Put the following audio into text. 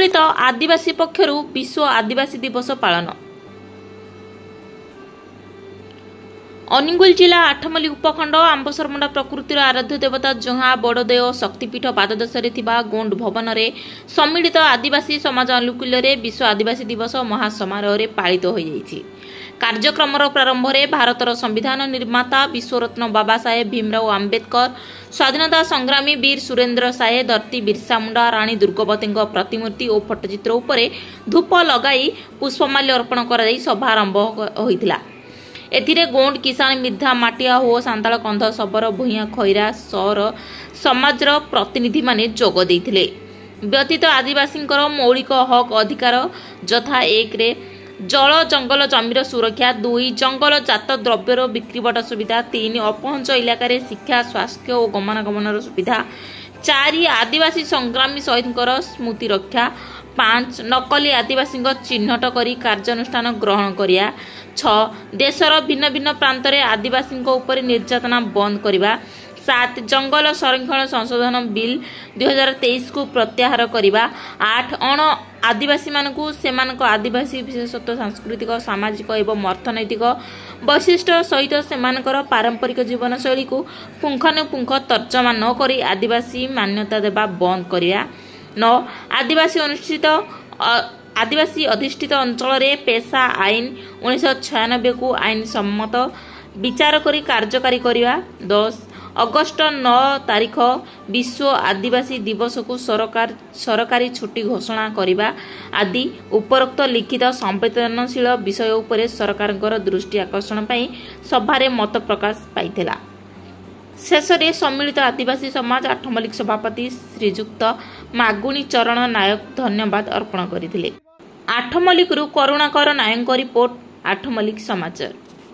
सम्मिलित आदिवासी पक्षरु विश्व आदिवासी दिवस पालन। अनुगुल जिला आठमल्ली उपखंड आंबसरमुंडा प्रकृतिर आराध्य देवता जोहा बड़देव शक्तिपीठ पाददेशरे थिबा गोंड भवन रे सम्मिलित आदिवासी समाज अनुकूल रे विश्व आदिवासी दिवस महासमारोह रे पालित हो जाइछि। कार्यक्रम प्रारंभ में भारतर संविधान निर्माता विश्वरत्न बाबा साहेब भीमराव आंबेडकर, स्वाधीनता संग्रामी वीर सुरेंद्र साहे, धरती बिरसा मुंडा, राणी दुर्गावती प्रतिमूर्ति और फोटोचित्र उपरे धूप लगाई पुष्पमाल्य अर्पण कर सभा आरंभ होइतिला। एथिरे गोंड किसान मिर्धा माटिया हो सांताल कंध सबर भूइया खैरा सौर समाज प्रतिनिधि माने जोग देइथिले। व्यतीत आदिवासी मौलिक हक अधिकार यथा 1 रे जल जंगल जमीर सुरक्षा, 2 जंगल जात द्रव्यर बिक्रीबट सुविधा, 3 अपहंच इलाकार शिक्षा स्वास्थ्य और गमनागमन सुविधा, 4 आदिवासी संग्रामी शहीद स्मृति रक्षा, 5 नकली आदिवासी चिन्हट करी कार्यानुष्ठान ग्रहण करिया, 6 देशर भिन्न भिन्न प्रांत रे आदिवासी उपर निर्यातना बंद करिबा, 7 जंगल संरक्षण संशोधन बिल 2023 को प्रत्याहार करिबा, 8 अण आदिवासी मानकु सेमानक आदिवासी विशेषत्व सांस्कृतिक सामाजिक एवं अर्थनैतिक वैशिष्ट्य सहित सेमानकर पारंपरिक जीवन शैली को पुंखानुपुंख तर्जमा न करी आदिवासी मान्यता देबा बंद करिया, 9 आदिवासी अधिष्ठित अंचल रे पेशा आईन 1996 को आईन सम्मत विचार करी कार्यकारी करिया, 10 अगस्ट 9 तारीख विश्व आदिवासी दिवस को सरकारी छुट्टी घोषणा करिबा आदि उपरोक्त लिखित संवेदनशील विषय उपरे सरकारଙ୍କର दृष्टि आकर्षण पई सभारे मत प्रकाश पाइथिला। शेषरे सम्मिलित आदिवासी समाज आठमल्लिक सभापति श्रीजुक्त मागुणी चरण नायक धन्यवाद अर्पण करथिले। आठमल्लिकरू करुणाकर नायक रिपोर्ट, आठमल्लिक समाचार।